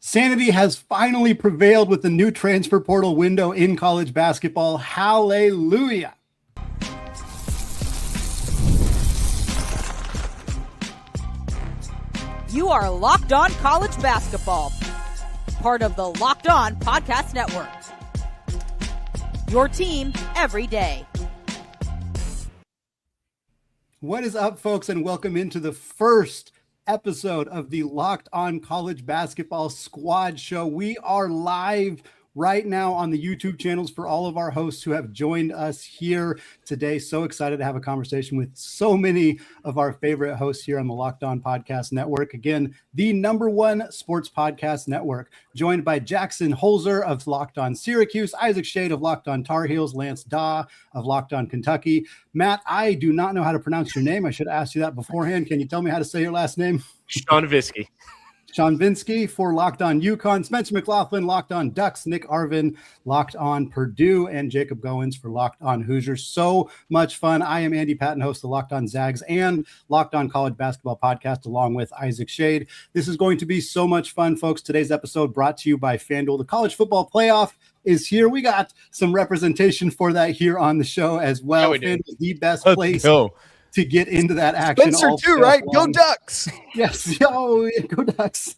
Sanity has finally prevailed with the new transfer portal window in college basketball. Hallelujah. You are Locked On College Basketball, part of the Locked On Podcast Network. Your team every day. What is up, folks, and welcome into the first episode of the Locked On College Basketball Squad Show. We are live right now on the YouTube channels for all of our hosts who have joined us here today. So excited to have a conversation with so many of our favorite hosts here on the Locked On Podcast Network. Again, the #1 sports podcast network, joined by Jackson Holzer of Locked On Syracuse, Isaac Shade of Locked On Tar Heels, Lance Daw of Locked On Kentucky. Matt, I do not know how to pronounce your name. I should have asked you that beforehand. Can you tell me how to say your last name? Sean Vinsky. Sean Vinsky for Locked On UConn, Spencer McLaughlin, Locked On Ducks, Nick Arvin, Locked On Purdue, and Jacob Goins for Locked On Hoosiers. So much fun. I am Andy Patton, host of Locked On Zags and Locked On College Basketball Podcast, along with Isaac Shade. This is going to be so much fun, folks. Today's episode brought to you by FanDuel. The college football playoff is here. We got some representation for that here on the show as well. FanDuel is the best place to get into that action. Spencer too, right? Go Ducks. Yes. Go Ducks.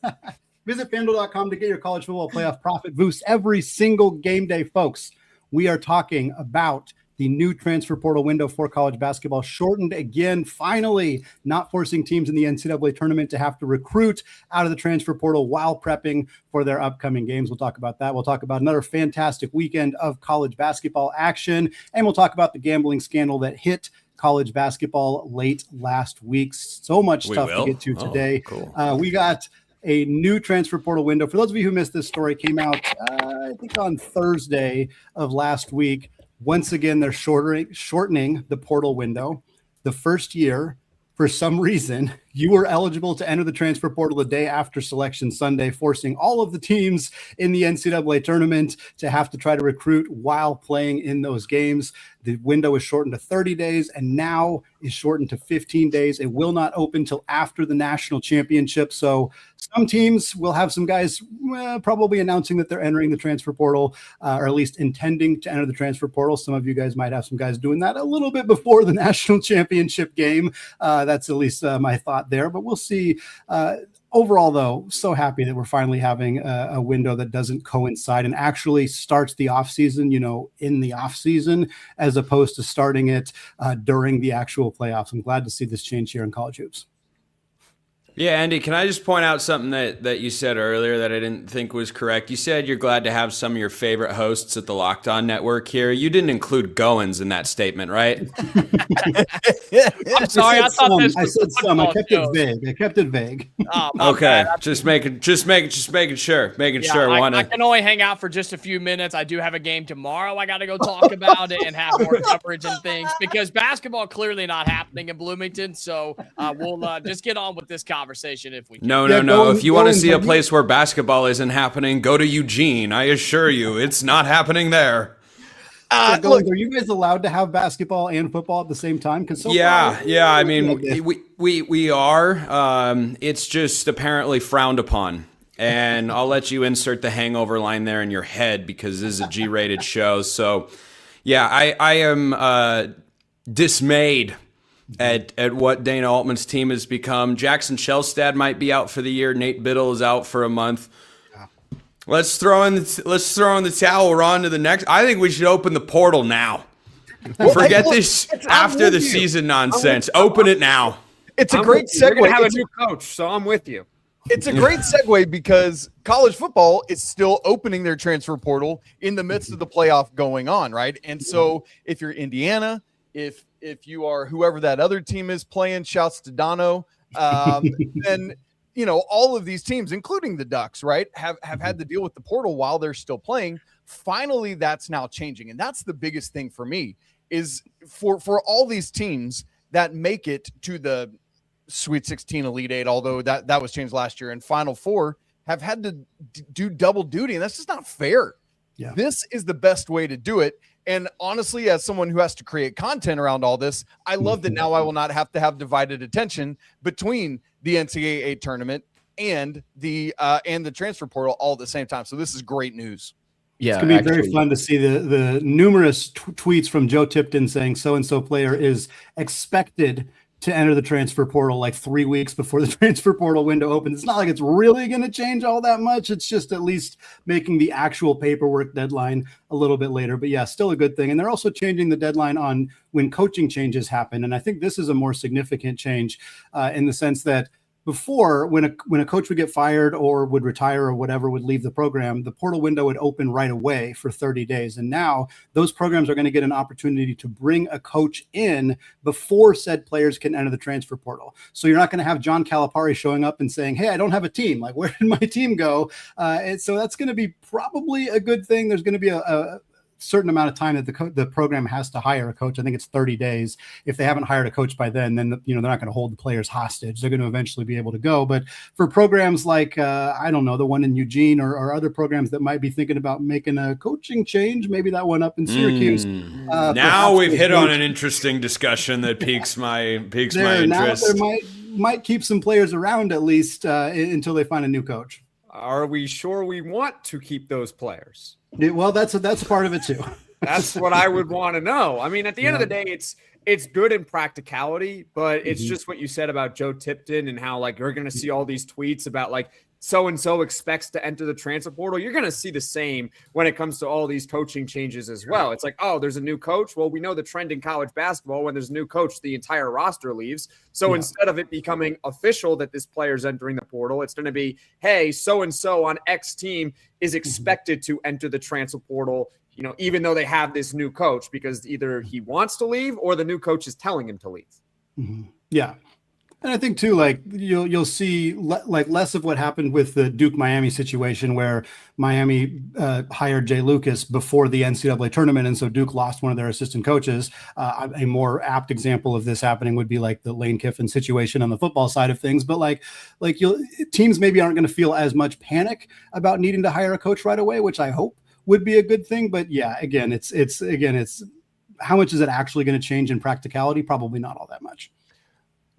Visit FanDuel.com to get your college football playoff profit boost every single game day, folks. We are talking about the new transfer portal window for college basketball, shortened again, finally not forcing teams in the NCAA tournament to have to recruit out of the transfer portal while prepping for their upcoming games. We'll talk about that. We'll talk about another fantastic weekend of college basketball action, and we'll talk about the gambling scandal that hit college basketball late last week. So much stuff to get to today. Cool. We got a new transfer portal window. For those of you who missed this story, came out, I think on Thursday of last week. Once again, they're shortening the portal window. The first year, for some reason, you were eligible to enter the transfer portal the day after Selection Sunday, forcing all of the teams in the NCAA tournament to have to try to recruit while playing in those games. The window is shortened to 30 days and now is shortened to 15 days. It will not open till after the national championship. So some teams will have some guys probably announcing that they're entering the transfer portal, or at least intending to enter the transfer portal. Some of you guys might have some guys doing that a little bit before the national championship game. That's at least my thought there, but we'll see. Overall, though, so happy that we're finally having a window that doesn't coincide and actually starts the offseason, in the offseason, as opposed to starting it during the actual playoffs. I'm glad to see this change here in college hoops. Yeah, Andy, can I just point out something that you said earlier that I didn't think was correct? You said you're glad to have some of your favorite hosts at the Locked On Network here. You didn't include Goins in that statement, right? I'm sorry, I thought this was I said some. I kept it vague. Okay, just making sure. I can only hang out for just a few minutes. I do have a game tomorrow. I got to go talk about it and have more coverage and things because basketball clearly not happening in Bloomington. So we'll just get on with this conversation if we can. No. If you want to see a place where basketball isn't happening, go to Eugene. I assure you, it's not happening there. Look, are you guys allowed to have basketball and football at the same time? I mean, we are. It's just apparently frowned upon. And I'll let you insert the hangover line there in your head because this is a G-rated show. So, yeah, I am dismayed at what Dana Altman's team has become. Jackson Shelstad might be out for the year. Nate Biddle is out for a month. Let's throw in the towel. We're on to the next. I think we should open the portal now. Forget this after the season nonsense. Open it now. It's a great segue. We're gonna have a new coach, so I'm with you. It's a great segue because college football is still opening their transfer portal in the midst of the playoff going on, right? And so if you're Indiana, if you are whoever that other team is playing, shouts to Dono, then all of these teams, including the Ducks, right, have had to deal with the portal while they're still playing. Finally, that's now changing. And that's the biggest thing for me is for all these teams that make it to the Sweet 16 Elite 8, although that was changed last year, and Final Four have had to do double duty. And that's just not fair. Yeah. This is the best way to do it. And honestly, as someone who has to create content around all this, I love that now I will not have to have divided attention between the NCAA tournament and the transfer portal all at the same time. So this is great news. Yeah, it's going to be very fun to see the numerous tweets from Joe Tipton saying so-and-so player is expected to enter the transfer portal like 3 weeks before the transfer portal window opens. It's not like it's really going to change all that much. It's just at least making the actual paperwork deadline a little bit later. But yeah, still a good thing. And they're also changing the deadline on when coaching changes happen. And I think this is a more significant change in the sense that before, when a coach would get fired or would retire or whatever, would leave the program, the portal window would open right away for 30 days. And now those programs are going to get an opportunity to bring a coach in before said players can enter the transfer portal. So you're not going to have John Calipari showing up and saying, hey, I don't have a team. Like, where did my team go? And so that's going to be probably a good thing. There's going to be a certain amount of time that the program has to hire a coach. I think it's 30 days. If they haven't hired a coach by then they're not going to hold the players hostage. They're going to eventually be able to go. But for programs like, I don't know, the one in Eugene or other programs that might be thinking about making a coaching change, maybe that one up in Syracuse. Now we've hit on an interesting discussion that piques my interest. Now there might keep some players around at least until they find a new coach. Are we sure we want to keep those players? Well, that's part of it too. That's what I would want to know. I mean, at the end of the day, it's good in practicality, but it's just what you said about Joe Tipton and how like you're going to see all these tweets about like so-and-so expects to enter the transfer portal. You're going to see the same when it comes to all these coaching changes as well. It's like, oh, there's a new coach. Well, we know the trend in college basketball, when there's a new coach, the entire roster leaves. So instead of it becoming official that this player's entering the portal, it's going to be, hey, so-and-so on X team is expected to enter the transfer portal, even though they have this new coach, because either he wants to leave or the new coach is telling him to leave. Mm-hmm. Yeah. And I think too, like you'll see like less of what happened with the Duke Miami situation, where Miami hired Jay Lucas before the NCAA tournament, and so Duke lost one of their assistant coaches. A more apt example of this happening would be like the Lane Kiffin situation on the football side of things. But like teams maybe aren't going to feel as much panic about needing to hire a coach right away, which I hope would be a good thing. But yeah, again, it's how much is it actually going to change in practicality? Probably not all that much.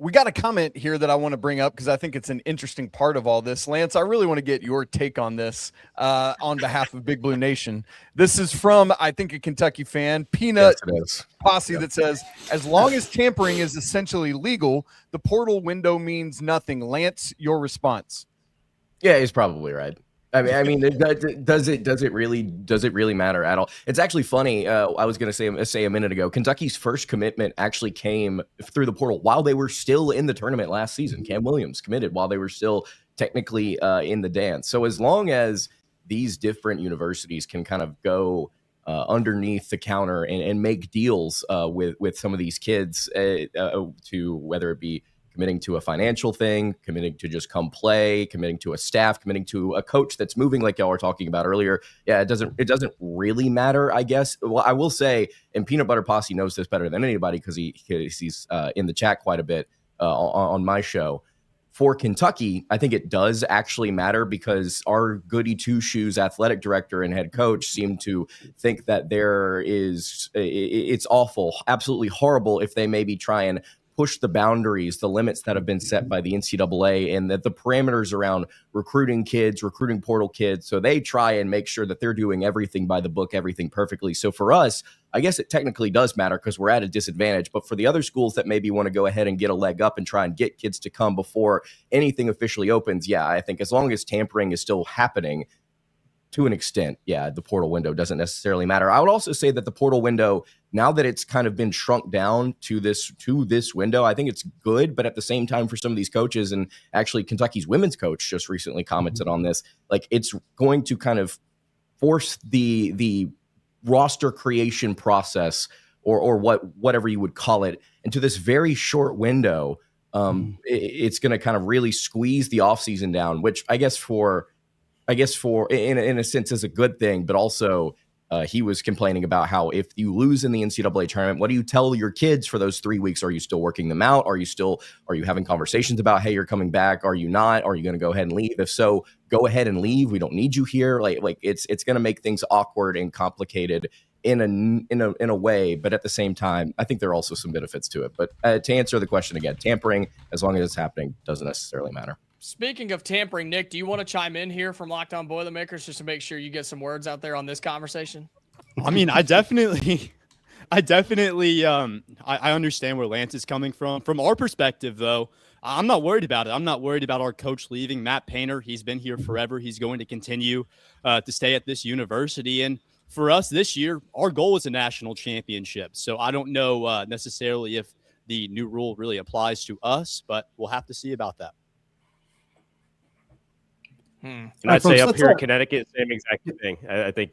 We got a comment here that I want to bring up because I think it's an interesting part of all this. Lance, I really want to get your take on this on behalf of Big Blue Nation. This is from, I think, a Kentucky fan, Peanut Posse, that says, as long as tampering is essentially legal, the portal window means nothing. Lance, your response? Yeah, he's probably right. I mean, does it really matter at all? It's actually funny. I was going to say a minute ago, Kentucky's first commitment actually came through the portal while they were still in the tournament last season. Cam Williams committed while they were still technically in the dance. So as long as these different universities can kind of go underneath the counter and make deals with some of these kids to whether it be committing to a financial thing, committing to just come play, committing to a staff, committing to a coach that's moving like y'all were talking about earlier. Yeah, it doesn't really matter, I guess. Well, I will say, and Peanut Butter Posse knows this better than anybody because he's in the chat quite a bit on my show. For Kentucky, I think it does actually matter because our goody two-shoes athletic director and head coach seem to think that it's awful, absolutely horrible if they maybe try and push the boundaries, the limits that have been set by the NCAA, and that the parameters around recruiting portal kids. So they try and make sure that they're doing everything by the book, everything perfectly. So for us, I guess it technically does matter because we're at a disadvantage. But for the other schools that maybe want to go ahead and get a leg up and try and get kids to come before anything officially opens, yeah, I think as long as tampering is still happening, to an extent, yeah, the portal window doesn't necessarily matter. I would also say that the portal window, now that it's kind of been shrunk down to this window, I think it's good. But at the same time, for some of these coaches, and actually Kentucky's women's coach just recently commented on this, like it's going to kind of force the roster creation process or whatever you would call it into this very short window. It's going to kind of really squeeze the offseason down, which I guess for in a sense is a good thing, but also he was complaining about how if you lose in the NCAA tournament, what do you tell your kids for those 3 weeks? Are you still working them out? Are you having conversations about, hey, you're coming back? Are you not? Are you going to go ahead and leave? If so, go ahead and leave. We don't need you here. Like it's going to make things awkward and complicated in a way, but at the same time, I think there are also some benefits to it. But to answer the question again, tampering, as long as it's happening, doesn't necessarily matter. Speaking of tampering, Nick, do you want to chime in here from Locked On Boilermakers just to make sure you get some words out there on this conversation? I mean, I definitely, I understand where Lance is coming from. From our perspective, though, I'm not worried about it. I'm not worried about our coach leaving. Matt Painter, he's been here forever. He's going to continue to stay at this university. And for us this year, our goal is a national championship. So I don't know necessarily if the new rule really applies to us, but we'll have to see about that. And I'd say up here in Connecticut, same exact thing. I think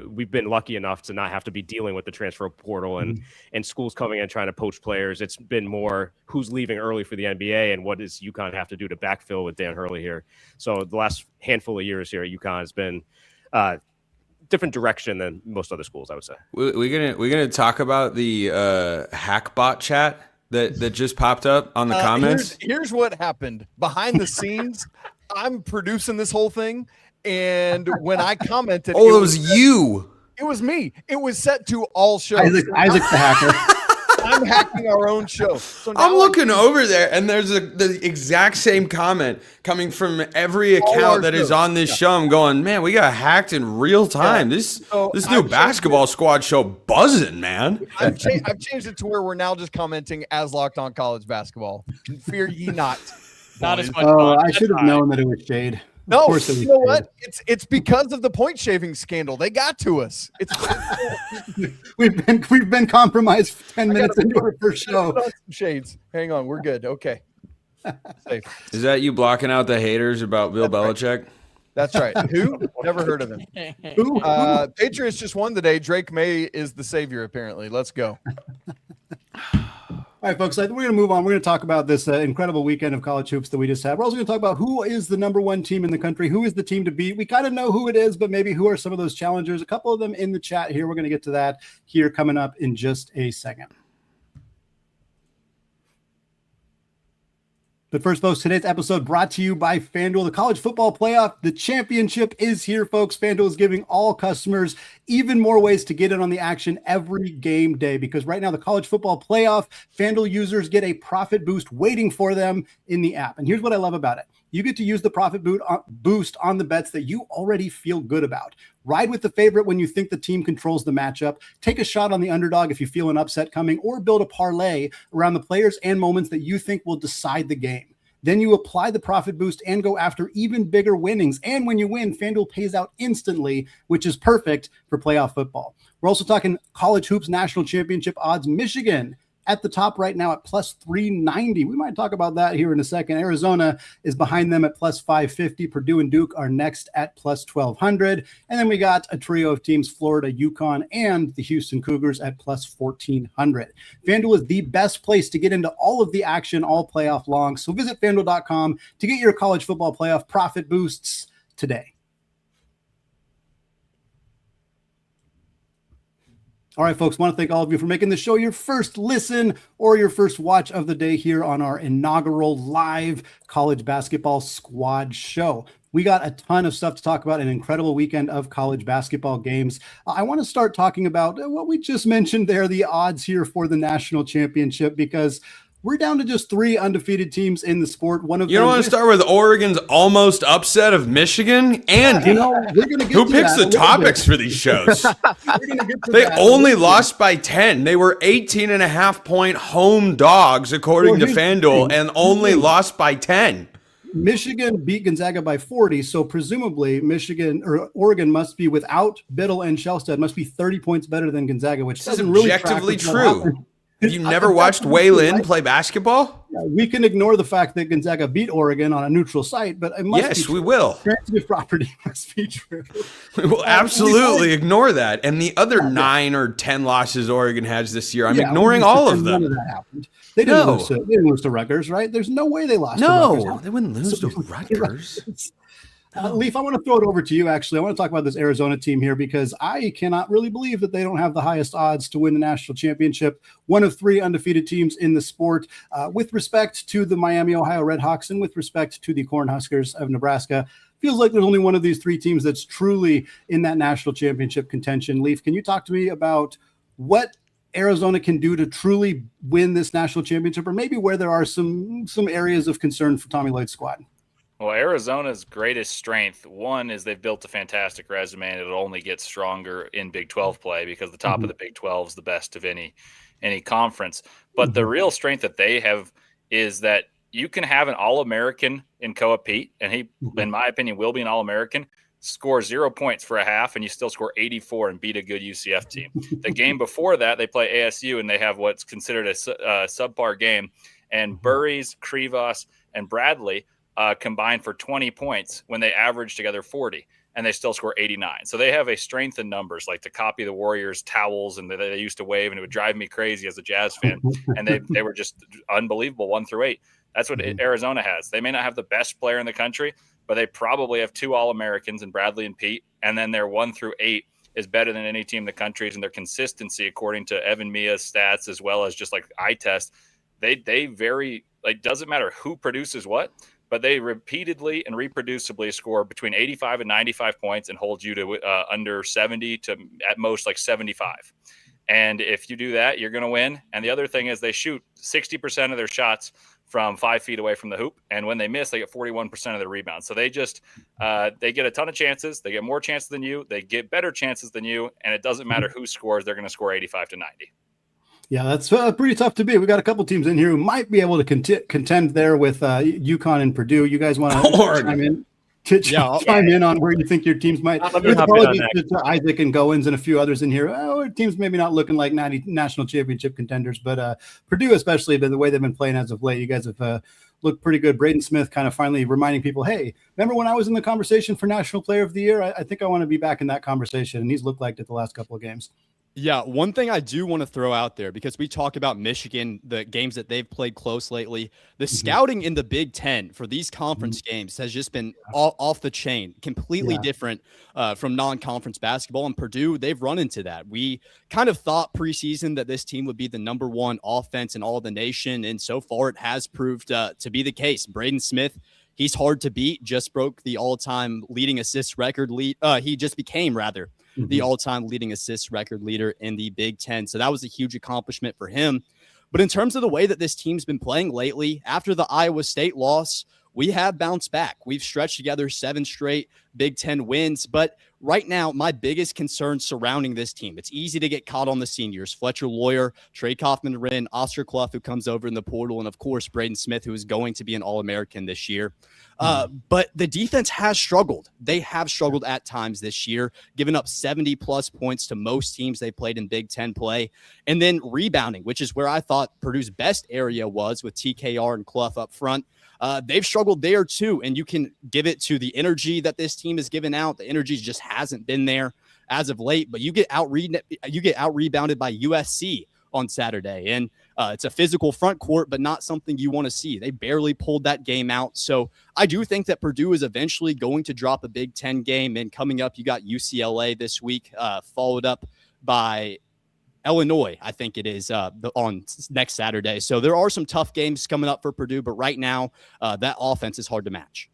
we've been lucky enough to not have to be dealing with the transfer portal and schools coming in trying to poach players. It's been more who's leaving early for the NBA and what does UConn have to do to backfill with Dan Hurley here. So the last handful of years here at UConn has been different direction than most other schools, I would say. We're gonna talk about the hackbot chat that just popped up on the comments. Here's what happened behind the scenes. I'm producing this whole thing, and when I commented, it was you. It was me. It was set to all shows. Isaac's the hacker. I'm hacking our own show. So I'm looking over there, and there's the exact same comment coming from every account that is on this show. I'm going, man, we got hacked in real time. This new basketball squad show buzzing, man. I've changed it to where we're now just commenting as Locked On College Basketball. Fear ye not. Not as much. I should have known that it was shade. No, you know what? It's because of the point shaving scandal. They got to us. We've been compromised 10 minutes into our first show. Some shades. Hang on, we're good. Okay. Safe. Is that you blocking out the haters about Bill Belichick? That's right. Who? Never heard of him. Patriots just won today. Drake May is the savior, apparently. Let's go. All right, folks, we're going to move on. We're going to talk about this incredible weekend of college hoops that we just had. We're also going to talk about who is the number one team in the country, who is the team to beat. We kind of know who it is, but maybe who are some of those challengers. A couple of them in the chat here. We're going to get to that here coming up in just a second. But first, folks, today's episode brought to you by FanDuel. The college football playoff, the championship is here, folks. FanDuel is giving all customers even more ways to get in on the action every game day, because right now the college football playoff, FanDuel users get a profit boost waiting for them in the app. And here's what I love about it. You get to use the profit boost on the bets that you already feel good about. Ride with the favorite when you think the team controls the matchup. Take a shot on the underdog if you feel an upset coming, or build a parlay around the players and moments that you think will decide the game. Then you apply the profit boost and go after even bigger winnings. And when you win, FanDuel pays out instantly, which is perfect for playoff football. We're also talking college hoops national championship odds. Michigan at the top right now at plus 390. We might talk about that here in a second. Arizona is behind them at plus 550. Purdue and Duke are next at plus 1200. And then we got a trio of teams, Florida, UConn, and the Houston Cougars at plus 1400. FanDuel is the best place to get into all of the action all playoff long. So visit FanDuel.com to get your college football playoff profit boosts today. All right, folks, want to thank all of you for making the show your first listen or your first watch of the day here on our inaugural live college basketball squad show. We got a ton of stuff to talk about, an incredible weekend of college basketball games. I want to start talking about what we just mentioned there, the odds here for the national championship, because we're down to just 3 undefeated teams in the sport. One of you don't want to start with Oregon's almost upset of Michigan, and who picks the topics for these shows? They only lost by 10. They were 18.5-point home dogs according to FanDuel, and only lost by 10. Michigan beat Gonzaga by 40, so presumably Oregon must be, without Biddle and Shellstead, must be 30 points better than Gonzaga, which is objectively true. Have you never watched Waylon play basketball? Yeah, we can ignore the fact that Gonzaga beat Oregon on a neutral site, but it must be true. We will. Transitive property must be true. We will absolutely ignore that. And the other 9 or 10 losses Oregon has this year, I'm ignoring all of them. None of that happened. They didn't lose to Rutgers, right? There's no way they lost to Rutgers. No, they wouldn't lose to Rutgers. Leaf, I want to throw it over to you, actually. I want to talk about this Arizona team here because I cannot really believe that they don't have the highest odds to win the national championship. One of 3 undefeated teams in the sport. With respect to the Miami, Ohio Redhawks, and with respect to the Cornhuskers of Nebraska, feels like there's only one of these 3 teams that's truly in that national championship contention. Leaf, can you talk to me about what Arizona can do to truly win this national championship, or maybe where there are some areas of concern for Tommy Lloyd's squad? Well, Arizona's greatest strength, one, is they've built a fantastic resume, and it'll only get stronger in Big 12 play because the top of the Big 12 is the best of any conference. But the real strength that they have is that you can have an All-American in Koa Pete, and he, in my opinion, will be an All-American, score 0 points for a half, and you still score 84 and beat a good UCF team. The game before that, they play ASU, and they have what's considered a subpar game. And Burries, Krivas, and Bradley combined for 20 points when they average together 40, and they still score 89. So they have a strength in numbers, like to copy the Warriors' towels, and they used to wave, and it would drive me crazy as a Jazz fan. And they were just unbelievable 1 through 8. That's what Arizona has. They may not have the best player in the country, but they probably have 2 All-Americans in Bradley and Pete, and then their 1 through 8 is better than any team in the country, and their consistency, according to Evan Mia's stats, as well as just like eye test, they very, like, doesn't matter who produces what, but they repeatedly and reproducibly score between 85 and 95 points and hold you to under 70 to at most like 75. And if you do that, you're going to win. And the other thing is they shoot 60% of their shots from 5 feet away from the hoop. And when they miss, they get 41% of their rebounds. So they just, they get a ton of chances. They get more chances than you. They get better chances than you. And it doesn't matter who scores. They're going to score 85 to 90. Yeah, that's pretty tough to beat. We got a couple teams in here who might be able to contend there with UConn and Purdue. You guys want to chime in? Chime in on where you think your teams might. With apologies to Isaac and Goins and a few others in here. Our teams maybe not looking like Natty national championship contenders, but Purdue especially, but the way they've been playing as of late, you guys have looked pretty good. Braden Smith kind of finally reminding people, hey, remember when I was in the conversation for National Player of the Year? I think I want to be back in that conversation, and he's looked like it the last couple of games. Yeah, one thing I do want to throw out there, because we talk about Michigan, the games that they've played close lately, the scouting in the Big Ten for these conference games has just been off the chain, completely different from non-conference basketball. And Purdue, they've run into that. We kind of thought preseason that this team would be the #1 offense in all of the nation, and so far it has proved to be the case. Braden Smith, he's hard to beat, just broke the all-time leading assist record. He just became, rather, the all-time leading assist record leader in the Big Ten. So that was a huge accomplishment for him. But in terms of the way that this team's been playing lately, after the Iowa State loss, we have bounced back. We've stretched together 7 straight Big Ten wins. But right now, my biggest concern surrounding this team, it's easy to get caught on the seniors. Fletcher Lawyer, Trey Kaufman-Wren, Oscar Clough, who comes over in the portal, and of course, Braden Smith, who is going to be an All-American this year. But the defense has struggled. They have struggled at times this year, giving up 70-plus points to most teams they played in Big Ten play. And then rebounding, which is where I thought Purdue's best area was with TKR and Clough up front. They've struggled there too, and you can give it to the energy that this team has given out. The energy just hasn't been there as of late, but you get out rebounded by USC on Saturday, and it's a physical front court, but not something you want to see. They barely pulled that game out. So I do think that Purdue is eventually going to drop a Big Ten game, and coming up, you got UCLA this week, followed up by Illinois, I think it is, on next Saturday. So there are some tough games coming up for Purdue, but right now that offense is hard to match.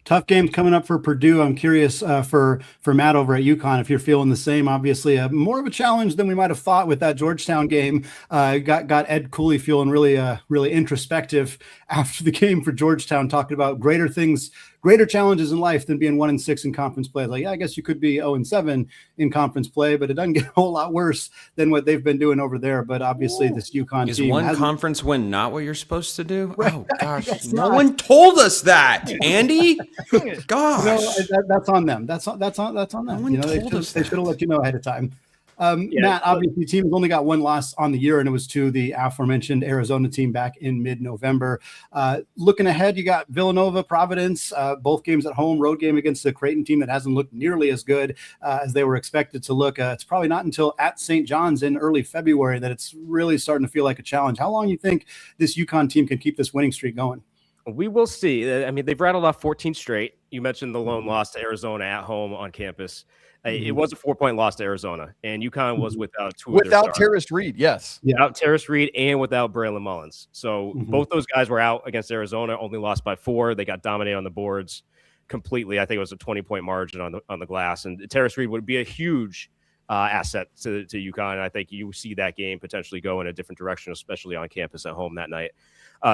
Tough games coming up for Purdue. I'm curious for Matt over at UConn if you're feeling the same. Obviously, more of a challenge than we might have thought with that Georgetown game. Got Ed Cooley feeling really introspective after the game for Georgetown, talking about greater challenges in life than being 1-6 in conference play. Like, yeah, I guess you could be 0-7 in conference play, but it doesn't get a whole lot worse than what they've been doing over there. But obviously, this UConn is team one conference win not what you're supposed to do? Right. Oh gosh, no one told us that, Andy. Gosh, that's on them. That's on them. No one told us they should have let you know ahead of time. Matt, obviously, team has only got 1 loss on the year, and it was to the aforementioned Arizona team back in mid-November. Looking ahead, you got Villanova, Providence, both games at home, road game against the Creighton team that hasn't looked nearly as good as they were expected to look. It's probably not until at St. John's in early February that it's really starting to feel like a challenge. How long do you think this UConn team can keep this winning streak going? We will see. I mean, they've rattled off 14 straight. You mentioned the lone loss to Arizona at home on campus. It was a 4-point loss to Arizona, and UConn was without Terrace Reed, yes. Without Terrace Reed and without Braylon Mullins. So both those guys were out against Arizona, only lost by 4. They got dominated on the boards completely. I think it was a 20-point margin on the glass. And Terrace Reed would be a huge asset to UConn. And I think you see that game potentially go in a different direction, especially on campus at home that night.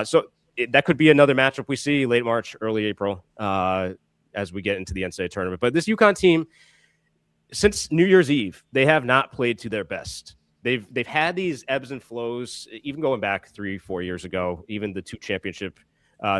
So that could be another matchup we see late March, early April, as we get into the NCAA tournament. But this UConn team, since New Year's Eve, they have not played to their best. They've had these ebbs and flows, even going back 3-4 years ago, even the 2 championship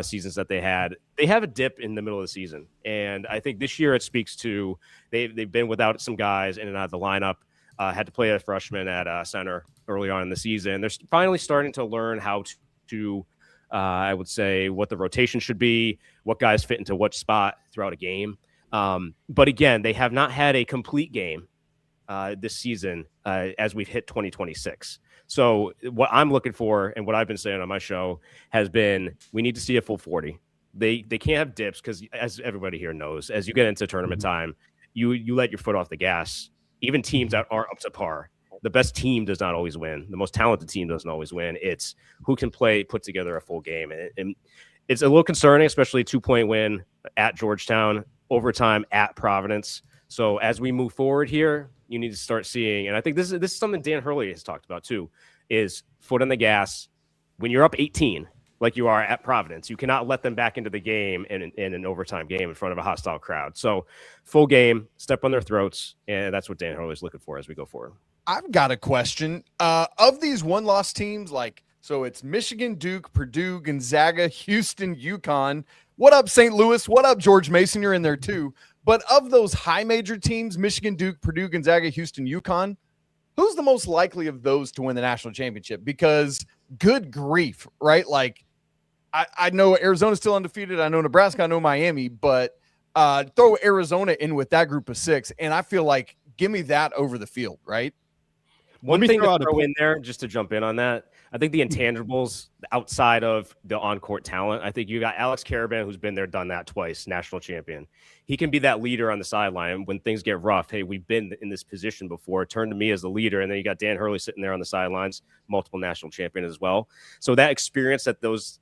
seasons that they had. They have a dip in the middle of the season. And I think this year it speaks to they've been without some guys in and out of the lineup, had to play a freshman at center early on in the season. They're finally starting to learn how to I would say, what the rotation should be, what guys fit into what spot throughout a game. But again, they have not had a complete game this season as we've hit 2026. So what I'm looking for, and what I've been saying on my show, has been we need to see a full 40. They can't have dips because, as everybody here knows, as you get into tournament time, you let your foot off the gas. Even teams that aren't up to par, the best team does not always win. The most talented team doesn't always win. It's who can put together a full game. And it's a little concerning, especially a 2-point win at Georgetown, overtime at Providence. So as we move forward here, you need to start seeing, and I think this is something Dan Hurley has talked about too, is foot on the gas. When you're up 18, like you are at Providence, you cannot let them back into the game in an overtime game in front of a hostile crowd. So full game, step on their throats, and that's what Dan Hurley's looking for as we go forward. I've got a question. Of these one-loss teams, so it's Michigan, Duke, Purdue, Gonzaga, Houston, UConn. What up, St. Louis? What up, George Mason? You're in there too. But of those high major teams, Michigan, Duke, Purdue, Gonzaga, Houston, UConn, who's the most likely of those to win the national championship? Because good grief, right? I know Arizona's still undefeated. I know Nebraska. I know Miami. But throw Arizona in with that group of 6, and I feel like give me that over the field, right? One thing to throw in there, just to jump in on that, I think the intangibles outside of the on-court talent, I think you got Alex Karaban, who's been there, done that twice, national champion. He can be that leader on the sideline when things get rough. Hey, we've been in this position before. Turn to me as the leader. And then you got Dan Hurley sitting there on the sidelines, multiple national champion as well. So that experience that those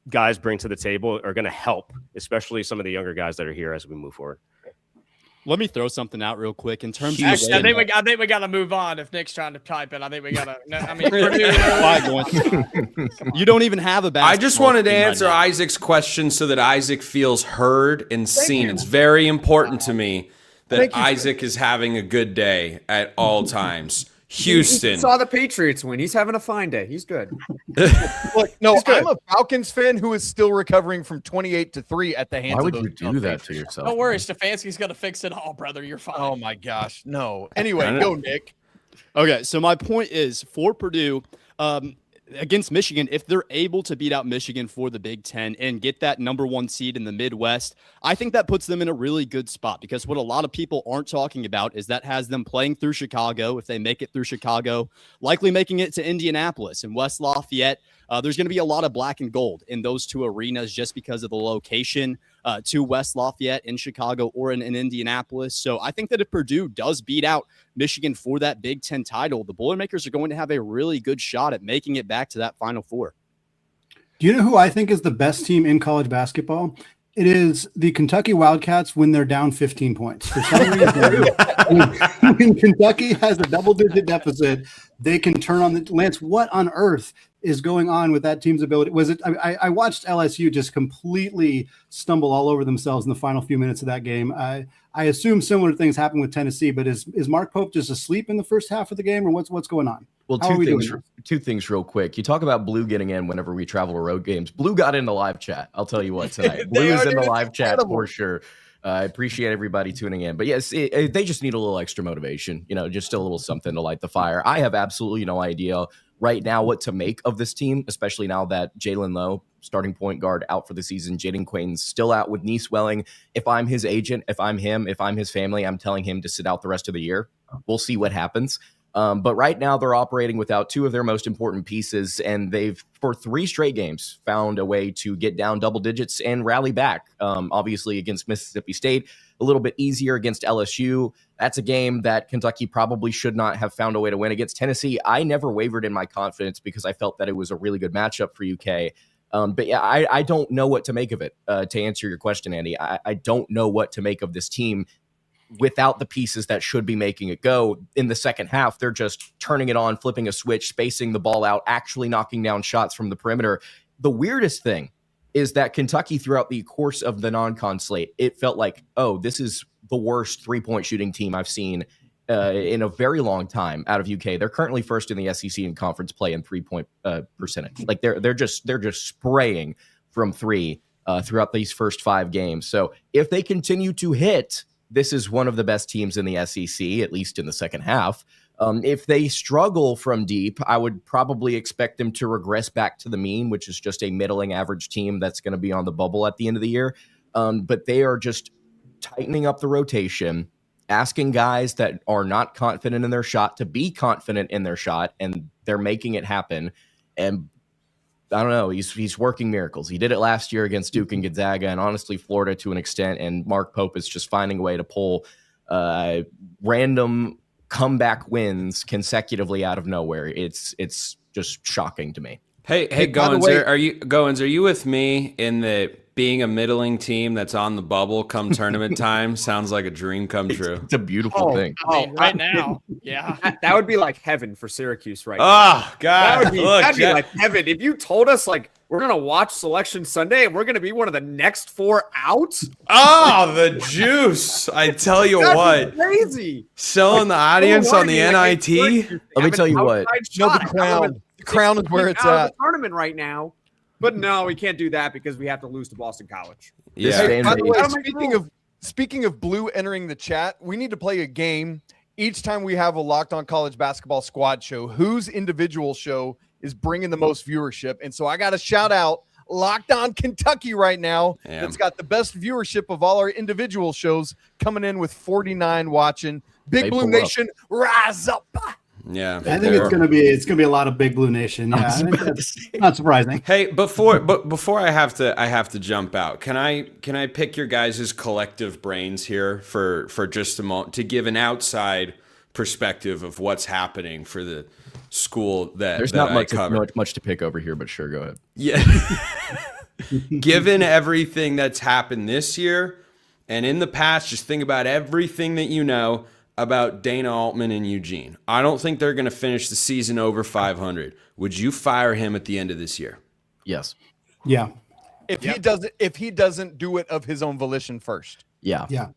guys bring to the table are going to help, especially some of the younger guys that are here as we move forward. Let me throw something out real quick in terms of. I think we got to move on. If Nick's trying to type it, I think we got to. I mean, you don't even have a basketball. I just wanted to answer Isaac's question so that Isaac feels heard and seen. It's very important to me that Isaac is having a good day at all times. Houston. He saw the Patriots win. He's having a fine day. He's good. Look, no, I'm a Falcons fan who is still recovering from 28-3 at the hands of those. Why would you do that to yourself? Don't worry, Stefanski's going to fix it all, brother. You're fine. Oh, my gosh. No. Anyway, go, Nick. Okay, so my point is for Purdue, against Michigan, if they're able to beat out Michigan for the Big Ten and get that number 1 seed in the Midwest, I think that puts them in a really good spot, because what a lot of people aren't talking about is that has them playing through Chicago. If they make it through Chicago, likely making it to Indianapolis and West Lafayette. There's going to be a lot of black and gold in those 2 arenas just because of the location to West Lafayette in Chicago or in Indianapolis. So I think that if Purdue does beat out Michigan for that Big Ten title, the Boilermakers are going to have a really good shot at making it back to that Final Four. Do you know who I think is the best team in college basketball? It is the Kentucky Wildcats when they're down 15 points. For some reason, when Kentucky has a double-digit deficit, they can turn on the Lance. What on earth is going on with that team's ability? Was it? I watched LSU just completely stumble all over themselves in the final few minutes of that game. I assume similar things happened with Tennessee, but is Mark Pope just asleep in the first half of the game, or what's going on? Well, two things real quick. You talk about Blue getting in whenever we travel to road games. Blue got in the live chat. I'll tell you what, tonight. Blue is in the live chat for sure. I appreciate everybody tuning in. But yes, they just need a little extra motivation, just a little something to light the fire. I have absolutely no idea right now what to make of this team, especially now that Jalen Lowe, starting point guard, out for the season. Jaden Quayton's still out with knee swelling. If I'm his agent, if I'm him, if I'm his family, I'm telling him to sit out the rest of the year. We'll see what happens. But right now they're operating without 2 of their most important pieces, and they've, for 3 straight games, found a way to get down double digits and rally back. Obviously against Mississippi State, a little bit easier against LSU. That's a game that Kentucky probably should not have found a way to win. Against Tennessee, I never wavered in my confidence because I felt that it was a really good matchup for UK. But yeah, I don't know what to make of it. To answer your question, Andy, I don't know what to make of this team without the pieces that should be making it go. In the second half, they're just turning it on, flipping a switch, spacing the ball out, actually knocking down shots from the perimeter. The weirdest thing is that Kentucky, throughout the course of the non-con slate, it felt like, oh, this is the worst 3-point shooting team I've seen in a very long time out of UK. They're currently first in the SEC in conference play in 3-point percentage. Like they're just spraying from three throughout these first 5 games. So if they continue to hit, this is one of the best teams in the SEC, at least in the second half. If they struggle from deep, I would probably expect them to regress back to the mean, which is just a middling average team that's going to be on the bubble at the end of the year. But they are just tightening up the rotation, asking guys that are not confident in their shot to be confident in their shot, and they're making it happen. And I don't know, he's working miracles. He did it last year against Duke and Gonzaga, and honestly Florida to an extent, and Mark Pope is just finding a way to pull random comeback wins consecutively out of nowhere. It's just shocking to me. Hey, Goins, are you with me in the being a middling team that's on the bubble come tournament time sounds like a dream come true? It's a beautiful thing. Right now, yeah. That would be like heaven for Syracuse right now. Oh, God. That'd be like heaven. If you told us, like, we're going to watch Selection Sunday and we're going to be one of the next 4 out. Oh, the juice. I tell you what. Crazy. Selling the audience on the NIT. Let me tell you what. No, the crown is where it's at. The tournament right now. But no, we can't do that because we have to lose to Boston College. Yeah. Hey, by the way, speaking of Blue entering the chat, we need to play a game each time we have a Locked On College Basketball Squad show. Whose individual show is bringing the most viewership? And so I got to shout out Locked On Kentucky right now. That's got the best viewership of all our individual shows, coming in with 49 watching. Big Blue Nation, rise up. Yeah, I think it's gonna be a lot of Big Blue Nation. Yeah, I think that's not surprising. Hey, before I have to jump out, can I pick your guys' collective brains here for just a moment to give an outside perspective of what's happening for the school that there's that not much to pick over here, but sure, go ahead. Yeah. Given everything that's happened this year and in the past, just think about everything that you know about Dana Altman and Eugene. I don't think they're going to finish the season over 500. Would you fire him at the end of this year? Yes. Yeah. If he doesn't do it of his own volition first. Yeah. Yeah.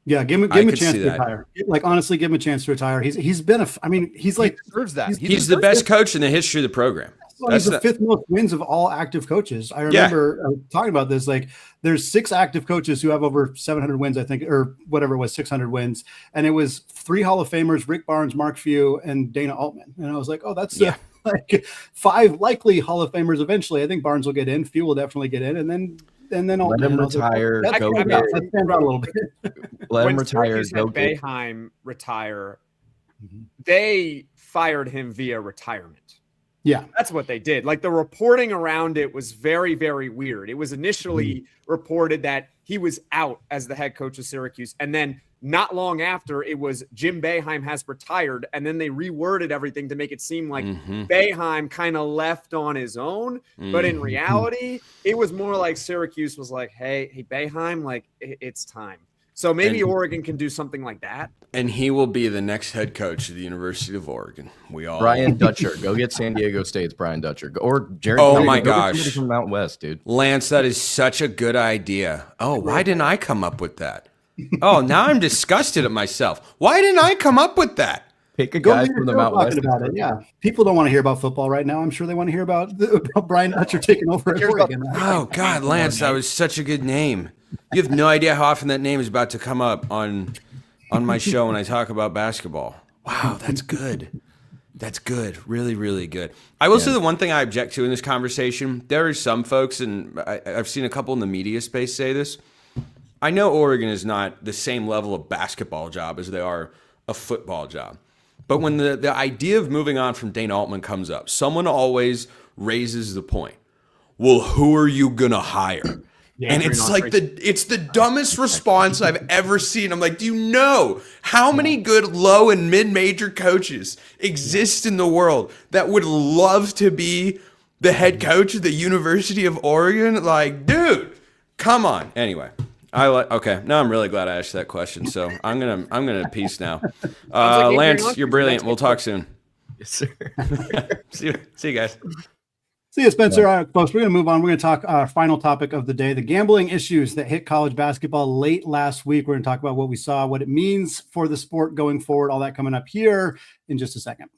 Yeah, give him a chance to retire. Like, honestly, give him a chance to retire. He's been he's like he deserves that. He's the best coach in the history of the program. Well, he's the 5th most wins of all active coaches. I remember talking about this. Like, there's 6 active coaches who have over 700 wins, I think, or whatever it was, 600 wins. And it was 3 Hall of Famers, Rick Barnes, Mark Few, and Dana Altman. And I was like, oh, that's like 5 likely Hall of Famers eventually. I think Barnes will get in. Few will definitely get in. And then Altman. Let him retire. Like, go out a little bit. Let him retire. Go Boeheim retire. They fired him via retirement. Yeah, that's what they did. Like, the reporting around it was very, very weird. It was initially reported that he was out as the head coach of Syracuse. And then not long after, it was Jim Boeheim has retired. And then they reworded everything to make it seem like Boeheim kind of left on his own. But in reality, it was more like Syracuse was like, hey, Boeheim, like, it's time. So maybe Oregon can do something like that. And he will be the next head coach of the University of Oregon. Brian Dutcher. Go get San Diego State's Brian Dutcher. Or Jerry. Oh, my gosh. From Mount West, dude. Lance, that is such a good idea. Oh, why didn't I come up with that? Oh, now I'm disgusted at myself. Why didn't I come up with that? Pick a guy from the Mount West. About it. Yeah, people don't want to hear about football right now. I'm sure they want to hear about Brian Dutcher taking over at Oregon. Oh, God, Lance, that was such a good name. You have no idea how often that name is about to come up on my show when I talk about basketball. Wow, that's good. That's good. Really, really good. I will say the one thing I object to in this conversation, there are some folks, and I've seen a couple in the media space say this. I know Oregon is not the same level of basketball job as they are a football job. But when the idea of moving on from Dana Altman comes up, someone always raises the point. Well, who are you going to hire? Yeah, and it's like it's the dumbest response I've ever seen. I'm like, do you know how many good low and mid-major coaches exist in the world that would love to be the head coach of the University of Oregon? Like, dude, come on. Anyway, okay. Now I'm really glad I asked that question. So I'm gonna peace now. Lance, you're brilliant. We'll talk soon. Yes, sir. See you guys. See you, Spencer. All right, folks, we're going to move on. We're going to talk our final topic of the day, the gambling issues that hit college basketball late last week. We're going to talk about what we saw, what it means for the sport going forward, all that coming up here in just a second.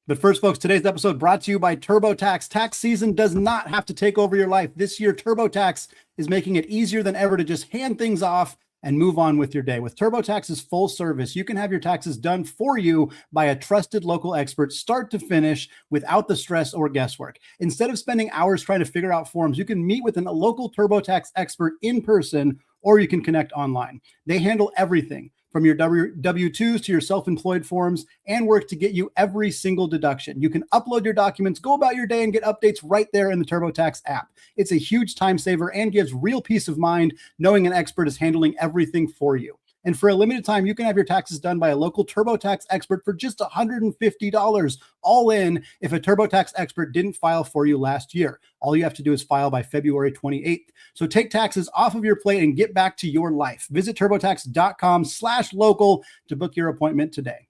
But first, folks, today's episode brought to you by TurboTax. Tax season does not have to take over your life. This year, TurboTax is making it easier than ever to just hand things off and move on with your day. With TurboTax's full service, you can have your taxes done for you by a trusted local expert, start to finish, without the stress or guesswork. Instead of spending hours trying to figure out forms, you can meet with a local TurboTax expert in person, or you can connect online. They handle everything from your W-2s to your self-employed forms and work to get you every single deduction. You can upload your documents, go about your day, and get updates right there in the TurboTax app. It's a huge time saver and gives real peace of mind knowing an expert is handling everything for you. And for a limited time, you can have your taxes done by a local TurboTax expert for just $150 all in if a TurboTax expert didn't file for you last year. All you have to do is file by February 28th. So take taxes off of your plate and get back to your life. Visit TurboTax.com/local to book your appointment today.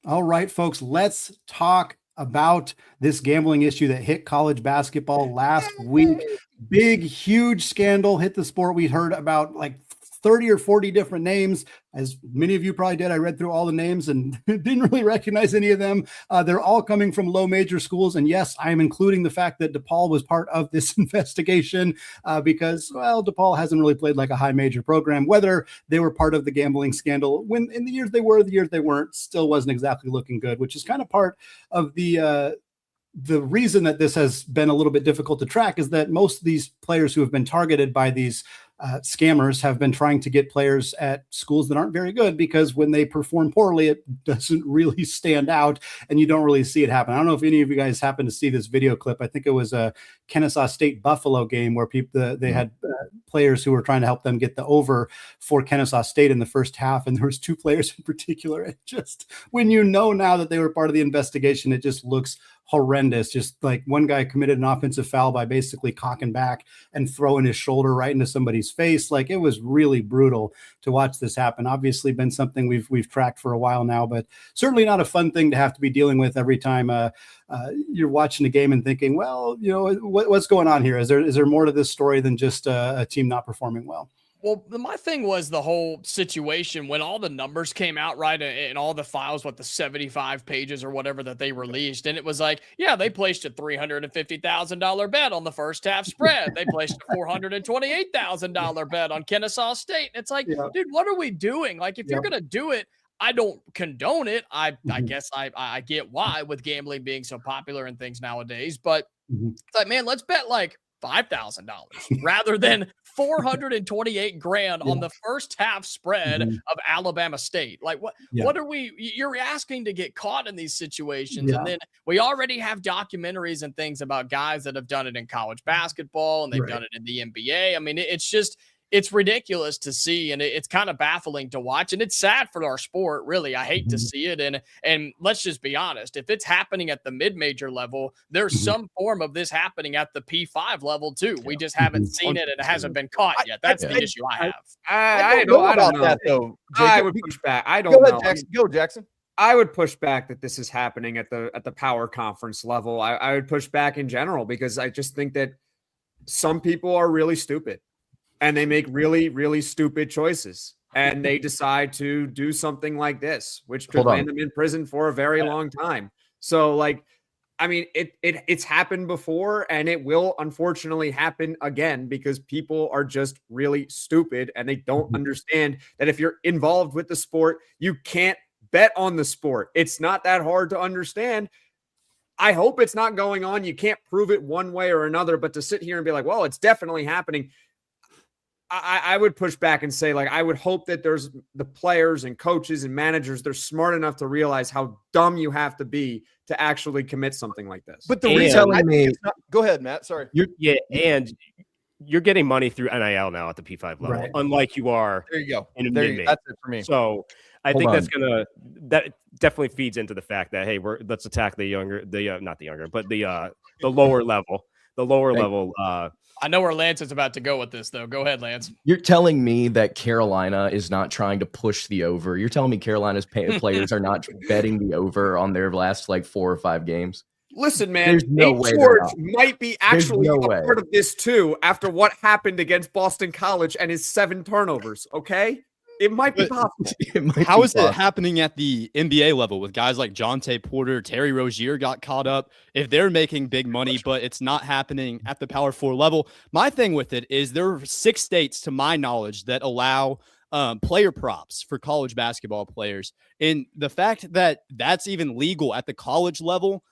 All right, folks, let's talk about this gambling issue that hit college basketball last week. Big, huge scandal hit the sport. We heard about like 30 or 40 different names. As many of you probably did, I read through all the names and didn't really recognize any of them. They're all coming from low major schools. And yes, I am including the fact that DePaul was part of this investigation because, well, DePaul hasn't really played like a high major program. Whether they were part of the gambling scandal when in the years they were, the years they weren't, still wasn't exactly looking good, which is kind of part of the reason that this has been a little bit difficult to track is that most of these players who have been targeted by these scammers have been trying to get players at schools that aren't very good because when they perform poorly, it doesn't really stand out and you don't really see it happen. I don't know if any of you guys happen to see this video clip. I think it was a Kennesaw State Buffalo game where they had players who were trying to help them get the over for Kennesaw State in the first half. And there was two players in particular. It just, when you know now that they were part of the investigation, it just looks horrendous. Just like one guy committed an offensive foul by basically cocking back and throwing his shoulder right into somebody's face. Like, it was really brutal to watch this happen. Obviously been something we've tracked for a while now, but certainly not a fun thing to have to be dealing with every time you're watching a game and thinking, well, you know, what's going on here? Is there more to this story than just a team not performing well? Well, my thing was the whole situation when all the numbers came out, right, and all the files, the 75 pages or whatever that they released, and it was like, yeah, they placed a $350,000 bet on the first half spread. They placed a $428,000 bet on Kennesaw State. And it's like, dude, what are we doing? Like, if you're going to do it, I don't condone it. I guess I get why with gambling being so popular and things nowadays, but it's like, man, let's bet like $5,000 rather than $428,000 on the first half spread of Alabama State. Like, what are we? You're asking to get caught in these situations, and then we already have documentaries and things about guys that have done it in college basketball and they've done it in the NBA. I mean, it's ridiculous to see, and it's kind of baffling to watch, and it's sad for our sport, really. I hate to see it, and let's just be honest. If it's happening at the mid-major level, there's some form of this happening at the P5 level too. We just haven't seen it, and it hasn't been caught yet. That's the issue I have. I don't know that, though. I would push back. I don't know. Go, Jackson. I would push back that this is happening at the power conference level. I would push back in general because I just think that some people are really stupid. And they make really, really stupid choices. And they decide to do something like this, which could land them in prison for a very long time. So, like, I mean, it's happened before, and it will unfortunately happen again because people are just really stupid and they don't understand that if you're involved with the sport, you can't bet on the sport. It's not that hard to understand. I hope it's not going on. You can't prove it one way or another, but to sit here and be like, well, it's definitely happening. I would push back and say, like, I would hope that there's the players and coaches and managers, they're smart enough to realize how dumb you have to be to actually commit something like this. But the reason go ahead, Matt. Sorry. And you're getting money through NIL now at the P5 level, unlike you are. There you go. In a mid-major. That's it for me. So I think that definitely feeds into the fact that, hey, let's attack the lower level I know where Lance is about to go with this, though. Go ahead, Lance. You're telling me that Carolina is not trying to push the over. You're telling me Carolina's players are not betting the over on their last like 4 or 5 games. Listen, man, There's no way George might be actually no a way. part of this too after what happened against Boston College and his 7 turnovers. Okay, it might be possible. How is it happening at the NBA level with guys like Jonte Porter, Terry Rozier got caught up? If they're making big money, but it's not happening at the Power 4 level. My thing with it is there are 6 states, to my knowledge, that allow player props for college basketball players. And the fact that that's even legal at the college level,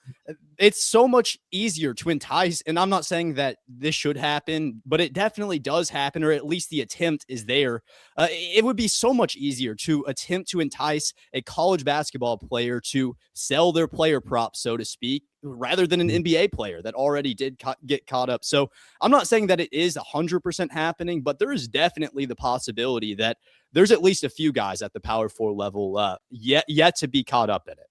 it's so much easier to entice. And I'm not saying that this should happen, but it definitely does happen, or at least the attempt is there. It would be so much easier to attempt to entice a college basketball player to sell their player props, so to speak, rather than an NBA player that already did get caught up. So I'm not saying that it is 100% happening, but there is definitely the possibility that there's at least a few guys at the Power 4 level yet to be caught up in it.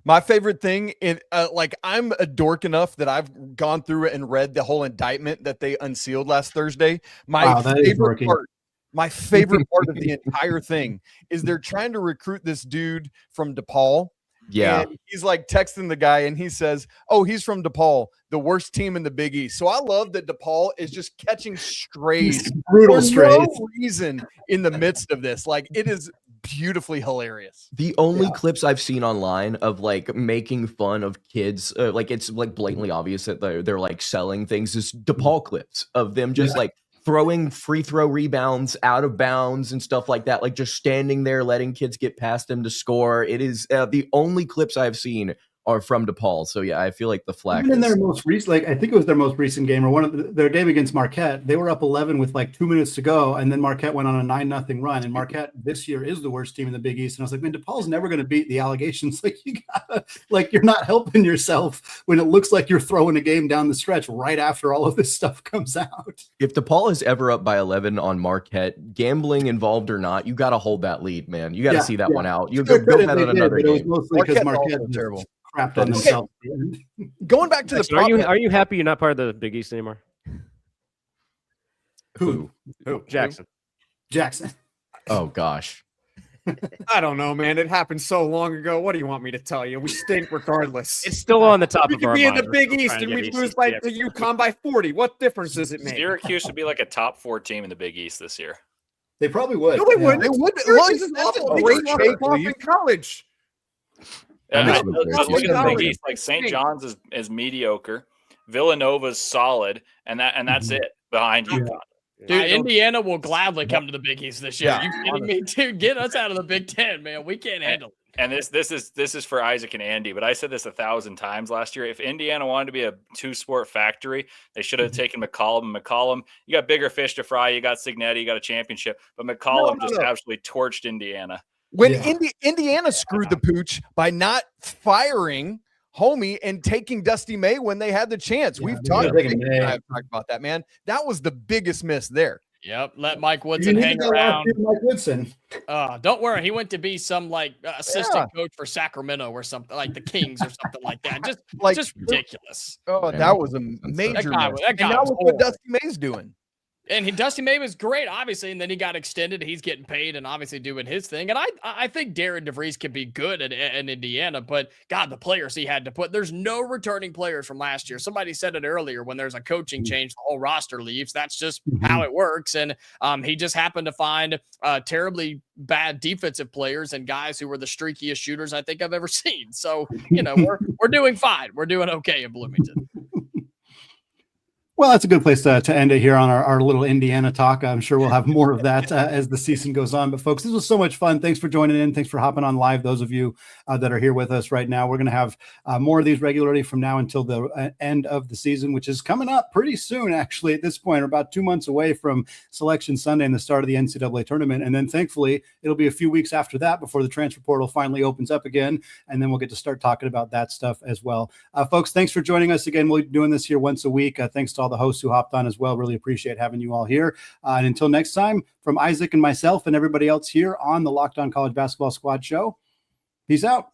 My favorite thing in I'm a dork enough that I've gone through it and read the whole indictment that they unsealed last Thursday. My favorite part of the entire thing is they're trying to recruit this dude from DePaul. Yeah. And he's like texting the guy and he says, "Oh, he's from DePaul, the worst team in the Big East." So I love that DePaul is just catching strays, brutal strays, no reason in the midst of this. Like, it is beautifully hilarious. The only clips I've seen online of like making fun of kids, like it's like blatantly obvious that they're like selling things, is DePaul clips of them just like throwing free throw rebounds out of bounds and stuff like that, like just standing there letting kids get past them to score. It is the only clips I've seen are from DePaul. So yeah, I feel like the flag. Even in their most recent, like I think it was their most recent game or one of their game against Marquette, they were up 11 with like 2 minutes to go, and then Marquette went on a 9-0 run. And Marquette this year is the worst team in the Big East. And I was like, man, DePaul's never going to beat the allegations. Like you're not helping yourself when it looks like you're throwing a game down the stretch right after all of this stuff comes out. If DePaul is ever up by 11 on Marquette, gambling involved or not, you got to hold that lead, man. You got to see that one out. You go bet on another game. It was mostly because Marquette was terrible. Crapped on themselves. Going back to the are you happy you're not part of the Big East anymore? Who? Jackson. Oh gosh. I don't know, man. It happened so long ago. What do you want me to tell you? We stink regardless. It's still on the top we of our could be in minds. the Big East and we lose by the UConn by 40. What difference does it make? Syracuse would be like a top 4 team in the Big East this year. They probably would. No, they wouldn't. They would. Syracuse is awful. They just lost to Boston College. Look at the Big East. Like St. John's is mediocre. Villanova's solid, and that's it behind UConn. Dude, Indiana will gladly come to the Big East this year. Are you kidding me, dude? Get us out of the Big Ten, man. We can't handle it. And this is for Isaac and Andy, but I said this 1,000 times last year. If Indiana wanted to be a 2-sport factory, they should have taken McCollum. And McCollum, you got bigger fish to fry. You got Signetti, you got a championship, but McCollum just absolutely torched Indiana. When Indiana screwed the pooch by not firing Homie and taking Dusty May when they had the chance. We've talked about that, man. That was the biggest miss there. Yep. Let Mike Woodson hang around. Mike Woodson. Don't worry. He went to be some like assistant coach for Sacramento or something, like the Kings or something like that. Just ridiculous. Oh, that was a major miss. That guy was what Dusty May's doing. And Dusty May was great, obviously, and then he got extended. He's getting paid and obviously doing his thing. And I think Darren DeVries could be good in Indiana, but God, the players he had to put. There's no returning players from last year. Somebody said it earlier. When there's a coaching change, the whole roster leaves. That's just how it works. And he just happened to find terribly bad defensive players and guys who were the streakiest shooters I think I've ever seen. So we're doing fine. We're doing okay in Bloomington. Well, that's a good place to end it here on our little Indiana talk. I'm sure we'll have more of that as the season goes on. But folks, this was so much fun. Thanks for joining in. Thanks for hopping on live. Those of you that are here with us right now, we're going to have more of these regularly from now until the end of the season, which is coming up pretty soon. Actually, at this point, we're about 2 months away from Selection Sunday and the start of the NCAA tournament. And then thankfully, it'll be a few weeks after that before the transfer portal finally opens up again. And then we'll get to start talking about that stuff as well. Folks, thanks for joining us again. We'll be doing this here once a week. Thanks to all the hosts who hopped on as well. Really appreciate having you all here. And until next time, from Isaac and myself and everybody else here on the Locked On College Basketball Squad show, peace out.